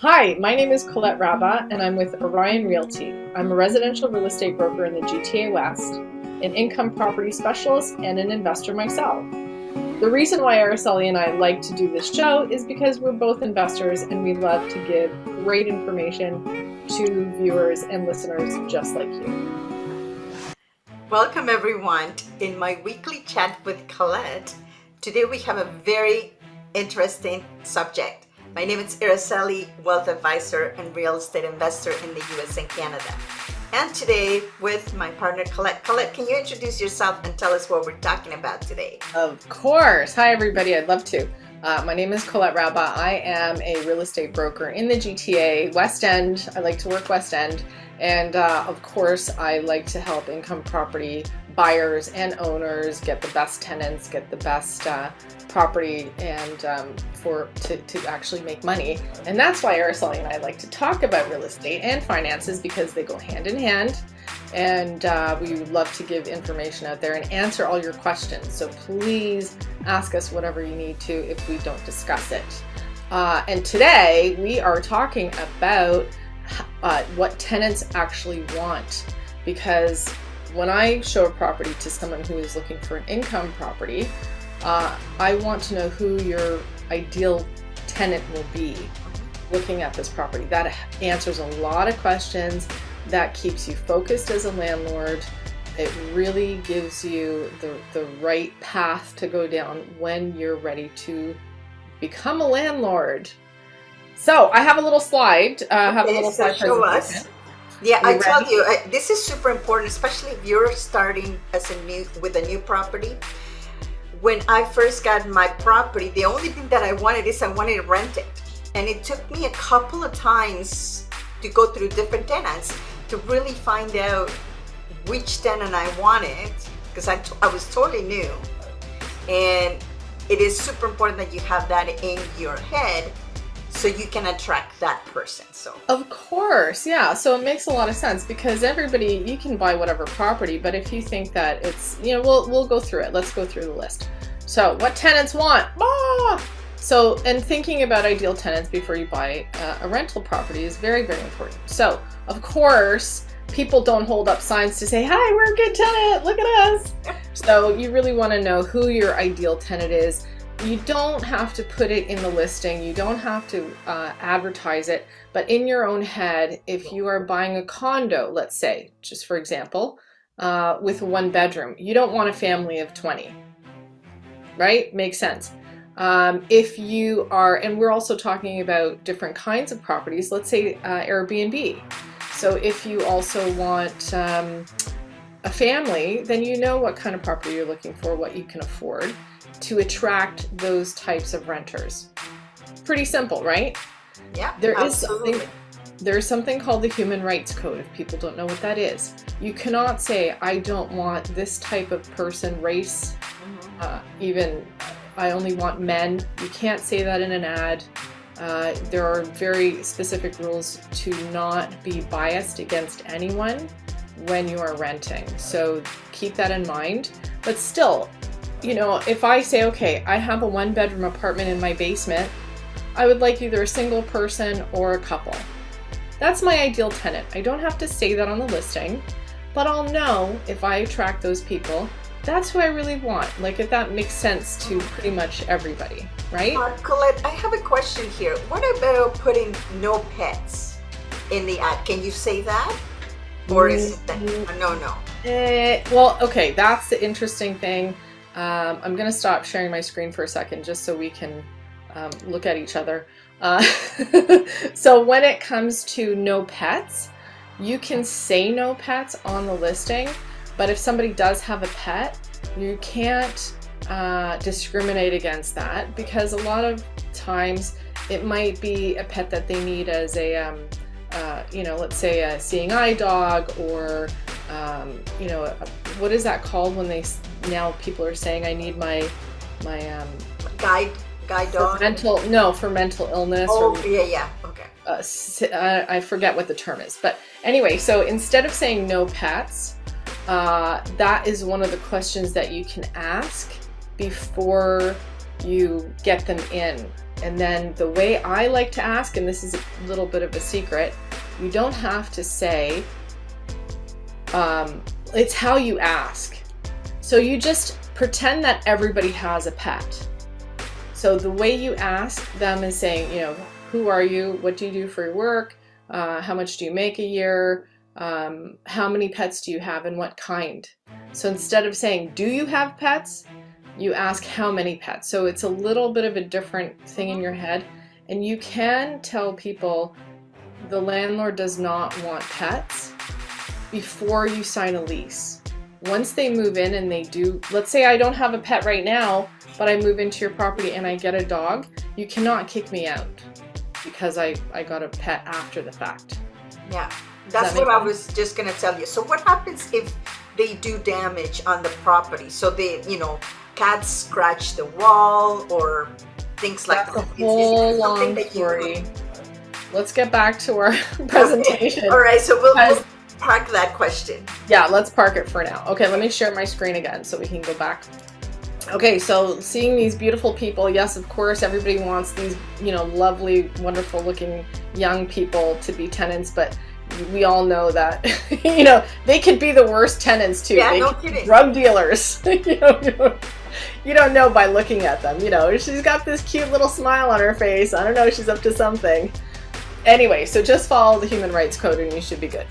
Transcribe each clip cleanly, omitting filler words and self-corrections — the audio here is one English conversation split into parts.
Hi, my name is Colette Rabba and I'm with Orion Realty. I'm a residential real estate broker in the GTA West, an income property specialist, and an investor myself. The reason why Araceli and I like to do this show is because we're both investors and we love to give great information to viewers and listeners just like you. Welcome everyone in my weekly chat with Colette. Today we have a very interesting subject. My name is Araceli, wealth advisor and real estate investor in the US and Canada. And today with my partner Colette. Colette, can you introduce yourself and tell us what we're talking about today? Of course. Hi everybody, I'd love to. My name is Colette Rabba. I am a real estate broker in the GTA West End. I like to work West End. And of course, I like to help income property buyers and owners get the best tenants, get the best property, and to actually make money. And that's why Araceli and I like to talk about real estate and finances, because they go hand in hand. And we would love to give information out there and answer all your questions. So please ask us whatever you need to if we don't discuss it. And today we are talking about what tenants actually want, because when I show a property to someone who is looking for an income property, I want to know who your ideal tenant will be looking at this property. That answers a lot of questions. That keeps you focused as a landlord. It really gives you the right path to go down when you're ready to become a landlord. So I have a little slide. Have a little slide presentation. Yeah, I told you, this is super important, especially if you're starting with a new property. When I first got my property, the only thing that I wanted to rent it. And it took me a couple of times to go through different tenants to really find out which tenant I wanted, because I was totally new. And it is super important that you have that in your head so you can attract that person. So of course, yeah. So it makes a lot of sense, because everybody, you can buy whatever property, but if you think that it's, we'll go through it. Let's go through the list. So what tenants want? So, and thinking about ideal tenants before you buy a rental property is very, very important. So of course, people don't hold up signs to say, hi, we're a good tenant, look at us. So you really want to know who your ideal tenant is. You don't have to put it in the listing. You don't have to advertise it, but in your own head, if you are buying a condo, let's say, just for example, with a 1-bedroom, you don't want a family of 20, right? Makes sense. If you are, and we're also talking about different kinds of properties, let's say Airbnb. So if you also want a family, then you know what kind of property you're looking for, what you can afford to attract those types of renters. Pretty simple, right? Yeah, absolutely. There's something called the Human Rights Code, if people don't know what that is. You cannot say, I don't want this type of person, race, even I only want men. You can't say that in an ad. There are very specific rules to not be biased against anyone when you are renting. So keep that in mind. But still, if I say, okay, I have a 1-bedroom apartment in my basement, I would like either a single person or a couple. That's my ideal tenant. I don't have to say that on the listing, but I'll know if I attract those people, that's who I really want. Like, if that makes sense to pretty much everybody, right? Colette, I have a question here. What about putting no pets in the ad? Can you say that? Or is it that? No. Well, okay, that's the interesting thing. I'm going to stop sharing my screen for a second just so we can look at each other. So when it comes to no pets, you can say no pets on the listing, but if somebody does have a pet, you can't discriminate against that, because a lot of times it might be a pet that they need as a, let's say a seeing eye dog, or what is that called when now people are saying I need my guide dog? For mental illness. Oh, yeah, okay. I forget what the term is, but anyway, so instead of saying no pets, that is one of the questions that you can ask before you get them in. And then the way I like to ask, and this is a little bit of a secret, you don't have to say, it's how you ask. So you just pretend that everybody has a pet. So the way you ask them is saying, you know, who are you? What do you do for your work? How much do you make a year? How many pets do you have and what kind? So instead of saying, do you have pets? You ask how many pets. So it's a little bit of a different thing in your head. And you can tell people the landlord does not want pets before you sign a lease. Once they move in and they do, let's say I don't have a pet right now, but I move into your property and I get a dog, you cannot kick me out because I got a pet after the fact. Yeah, that's what I was just going to tell you. So what happens if they do damage on the property? So they, you know, cats scratch the wall or things like that. That's a whole long story. Let's get back to our presentation. Okay. All right, so we'll park that question. Yeah, let's park it for now. Okay, let me share my screen again so we can go back. Okay, so seeing these beautiful people, yes, of course, everybody wants these, you know, lovely, wonderful looking young people to be tenants, but we all know that, you know, they could be the worst tenants too. Yeah, no kidding. Drug dealers. You don't know by looking at them. You know, she's got this cute little smile on her face. I don't know, she's up to something. Anyway, so just follow the Human Rights Code and you should be good.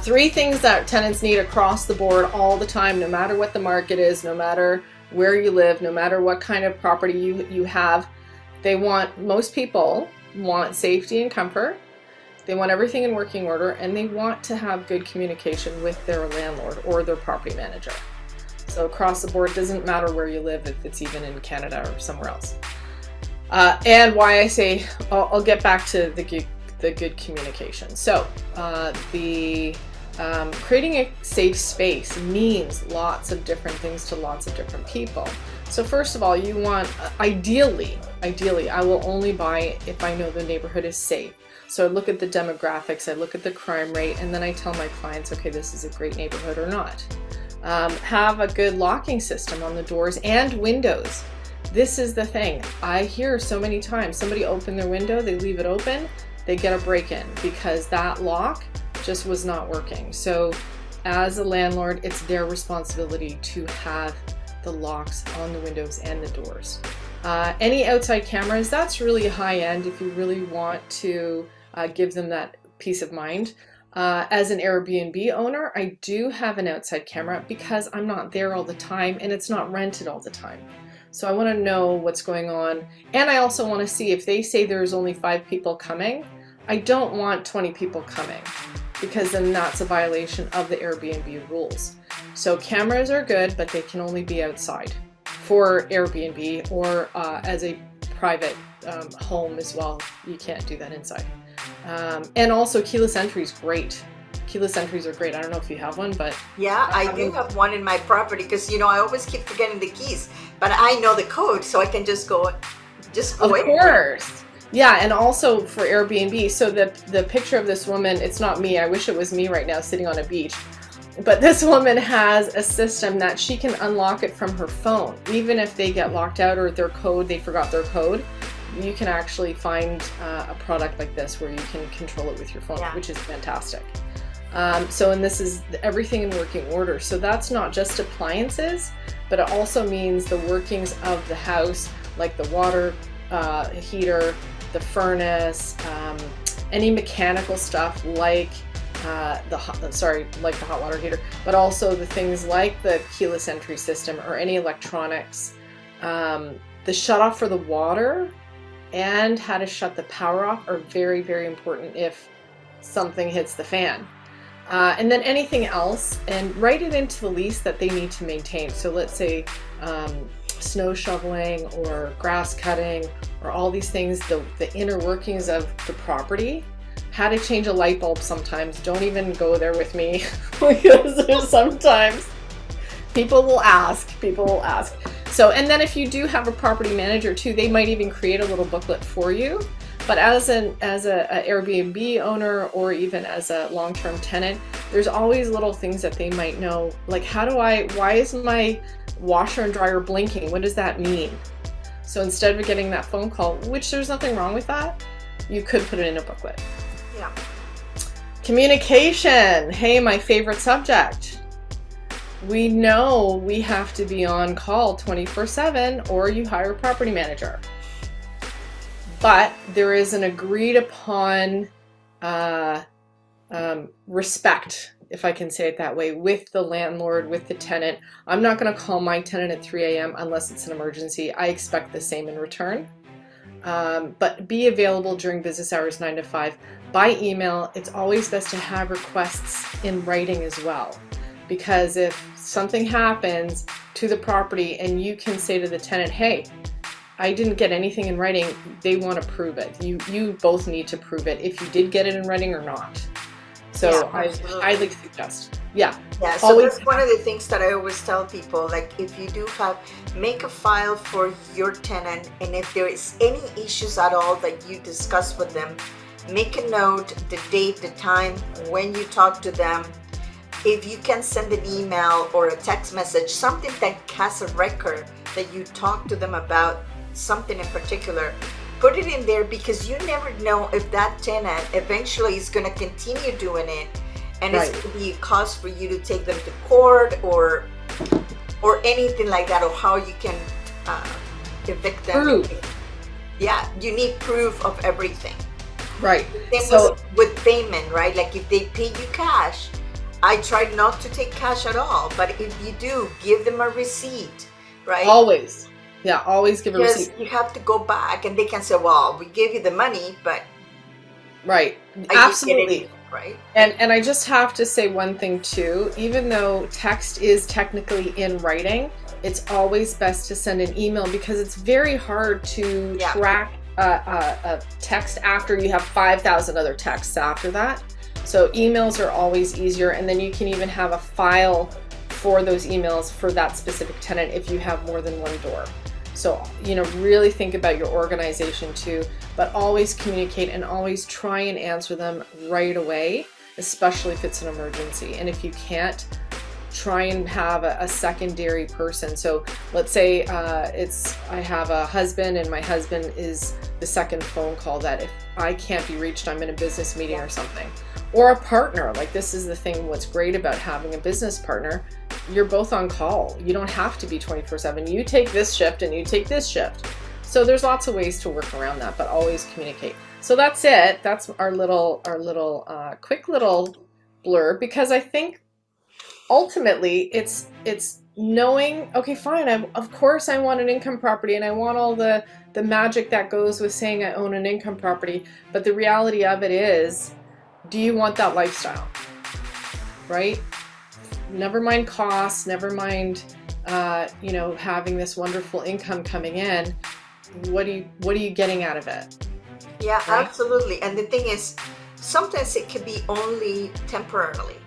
3 things that tenants need across the board all the time, no matter what the market is, no matter where you live, no matter what kind of property you have. Most people want safety and comfort. They want everything in working order, and they want to have good communication with their landlord or their property manager. So across the board, doesn't matter where you live, if it's even in Canada or somewhere else. And why I say, I'll get back to the good communication. So creating a safe space means lots of different things to lots of different people. So first of all, you want, ideally, I will only buy if I know the neighborhood is safe. So I look at the demographics, I look at the crime rate, and then I tell my clients, okay, this is a great neighborhood or not. Have a good locking system on the doors and windows. This is the thing. I hear so many times, somebody open their window, they leave it open, they get a break-in because that lock just was not working. So as a landlord, it's their responsibility to have the locks on the windows and the doors. Any outside cameras, that's really high end if you really want to give them that peace of mind. As an Airbnb owner, I do have an outside camera because I'm not there all the time and it's not rented all the time. So I want to know what's going on. And I also want to see if they say there's only 5 people coming, I don't want 20 people coming because then that's a violation of the Airbnb rules. So cameras are good, but they can only be outside for Airbnb or as a private home as well. You can't do that inside. And also keyless entry is great. Keyless entries are great. I don't know if you have one, but yeah, I do have one in my property because, you know, I always keep forgetting the keys, but I know the code, so I can just go in. Of course. Yeah, and also for Airbnb. So the picture of this woman, it's not me. I wish it was me right now sitting on a beach. But this woman has a system that she can unlock it from her phone. Even if they get locked out or they forgot their code, you can actually find a product like this where you can control it with your phone, which is fantastic. And this is everything in working order. So that's not just appliances, but it also means the workings of the house, like the water heater, the furnace, any mechanical stuff like the hot water heater, but also the things like the keyless entry system or any electronics, the shut off for the water and how to shut the power off are very, very important if something hits the fan. And then anything else, and write it into the lease that they need to maintain. So let's say snow shoveling or grass cutting or all these things, the inner workings of the property. How to change a light bulb sometimes. Don't even go there with me because sometimes people will ask. So, and then if you do have a property manager too, they might even create a little booklet for you. But as a Airbnb owner or even as a long-term tenant, there's always little things that they might know, like why is my washer and dryer blinking? What does that mean? So instead of getting that phone call, which there's nothing wrong with that, you could put it in a booklet. Yeah. Communication. Hey, my favorite subject. We know we have to be on call 24/7 or you hire a property manager. But there is an agreed upon respect, if I can say it that way, with the landlord, with the tenant. I'm not going to call my tenant at 3 a.m. unless it's an emergency. I expect the same in return. But be available during business hours 9 to 5 by email. It's always best to have requests in writing as well, because if something happens to the property and you can say to the tenant, hey, I didn't get anything in writing, they want to prove it. You both need to prove it if you did get it in writing or not. So Yeah, I like to suggest, yeah. Yeah, so always that's one of the things that I always tell people, like if you do have, make a file for your tenant, and if there is any issues at all that you discuss with them, make a note, the date, the time, when you talk to them. If you can send an email or a text message, something that has a record that you talk to them about something in particular, put it in there, because you never know if that tenant eventually is going to continue doing it, and Right. it's going to be a cause for you to take them to court or anything like that, or how you can evict them. Proof. Yeah, you need proof of everything. Right. Same So with payment, right? Like if they pay you cash, I try not to take cash at all, but if you do, give them a receipt, right? always, yeah, always give a Because receipt. you have to go back and they can say, well, we gave you the money, but Right. I didn't get Absolutely. anything, right? And I just have to say one thing too, even though text is technically in writing, it's always best to send an email, because it's very hard to Yeah. track a text after you have 5,000 other texts after that. So emails are always easier, and then you can even have a file for those emails for that specific tenant if you have more than one door. So, really think about your organization too, but always communicate and always try and answer them right away, especially if it's an emergency. And if you can't, try and have a secondary person. So let's say I have a husband, and my husband is the second phone call that if I can't be reached, I'm in a business meeting or something. Or a partner. Like, this is the thing, what's great about having a business partner, you're both on call. You don't have to be 24/7. You take this shift and you take this shift. So there's lots of ways to work around that, but always communicate. So that's it. That's our little quick little blurb, because I think ultimately it's knowing, okay, fine, of course I want an income property, and I want all the magic that goes with saying I own an income property, but the reality of it is, do you want that lifestyle, right? Never mind costs, never mind having this wonderful income coming in. What are you getting out of it? Yeah, Right. absolutely. And the thing is, sometimes it can be only temporarily.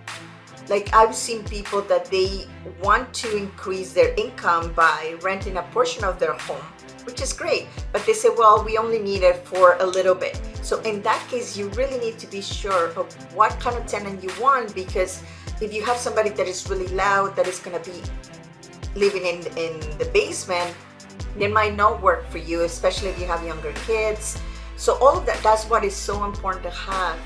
Like I've seen people that they want to increase their income by renting a portion of their home, which is great, but they say, well, we only need it for a little bit. So in that case, you really need to be sure of what kind of tenant you want, because if you have somebody that is really loud, that is going to be living in the basement, it might not work for you, especially if you have younger kids. So all of that's what is so important to have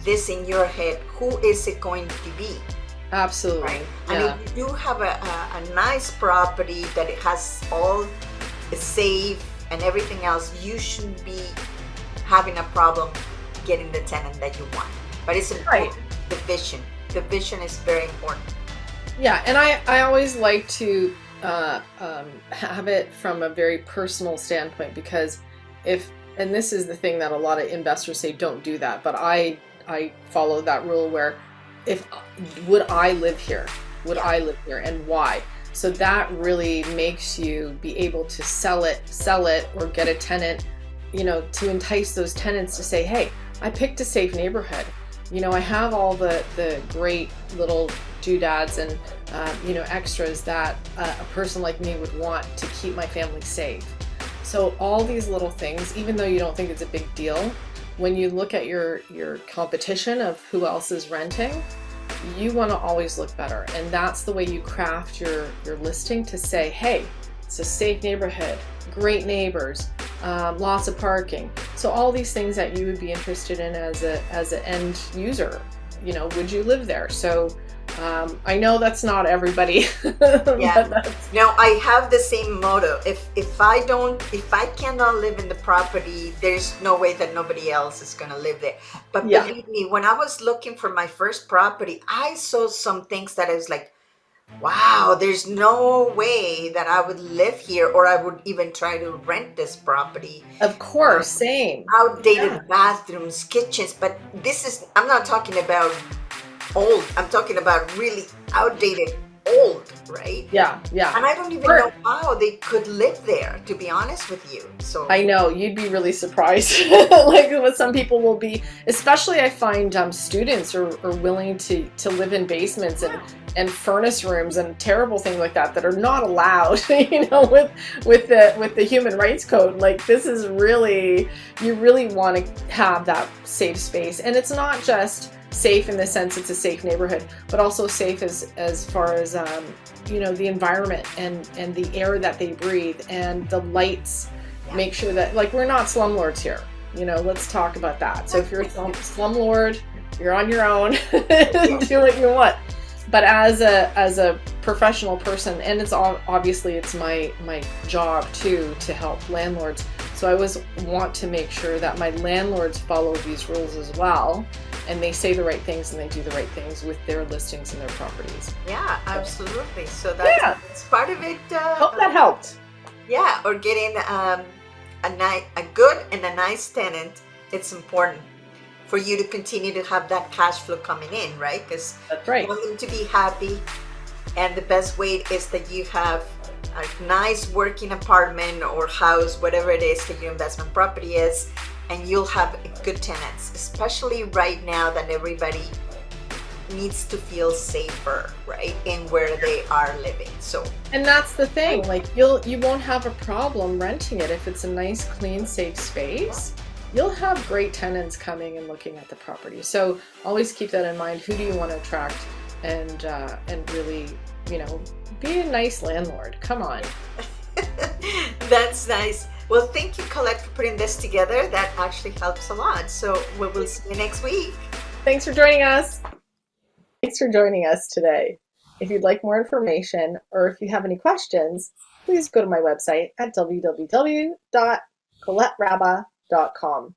this in your head. Who is it going to be? Absolutely. Right? Yeah. And if you do have a nice property that it has all the safe and everything else, you shouldn't be having a problem getting the tenant that you want. But it's important, the vision. The vision is very important. Yeah, and I always like to have it from a very personal standpoint, because and this is the thing that a lot of investors say, don't do that, but I follow that rule where would I live here? Would I live here, and why? So that really makes you be able to sell it or get a tenant, to entice those tenants to say, hey, I picked a safe neighborhood. I have all the great little doodads and extras that a person like me would want to keep my family safe. So all these little things, even though you don't think it's a big deal, when you look at your competition of who else is renting, you want to always look better. And that's the way you craft your listing, to say, hey, It's a safe neighborhood, great neighbors, lots of parking. So all these things that you would be interested in as an end user, you know, would you live there? So I know that's not everybody. Yeah. But No, I have the same motto. If I cannot live in the property, there's no way that nobody else is gonna live there. But yeah, believe me, when I was looking for my first property, I saw some things that I was like, wow, there's no way that I would live here, or I would even try to rent this property. of course, same. Yeah, Outdated bathrooms, kitchens, but I'm not talking about old. I'm talking about really outdated, old, right? yeah, yeah. And I don't even know how they could live there, to be honest with you. So I know, you'd be really surprised like what some people will be, especially I find students are willing to live in basements and furnace rooms and terrible things like that are not allowed, you know, with the human rights code. Like, this is really, you really want to have that safe space. And it's not just safe in the sense it's a safe neighborhood, but also safe as far as you know, the environment and the air that they breathe and the lights. Make sure that, like, we're not slumlords here, you know, let's talk about that. So if you're a slumlord, you're on your own. Do what you want. But as a professional person, and it's obviously it's my job too to help landlords, so I always want to make sure that my landlords follow these rules as well, and they say the right things and they do the right things with their listings and their properties. yeah, absolutely. So that's part of it. Hope that helped. Yeah, or getting a good and a nice tenant. It's important for you to continue to have that cash flow coming in, right? Because that's right. You want them to be happy, and the best way is that you have a nice working apartment or house, whatever it is that your investment property is, and you'll have good tenants, especially right now that everybody needs to feel safer, right, in where they are living. So, and that's the thing, like, you won't have a problem renting it if it's a nice, clean, safe space. You'll have great tenants coming and looking at the property. So always keep that in mind. Who do you want to attract, and really, you know, be a nice landlord. Come on. That's nice. Well, thank you, Colette, for putting this together. That actually helps a lot. So we will see you next week. Thanks for joining us. Thanks for joining us today. If you'd like more information, or if you have any questions, please go to my website at www.coletterabba.com.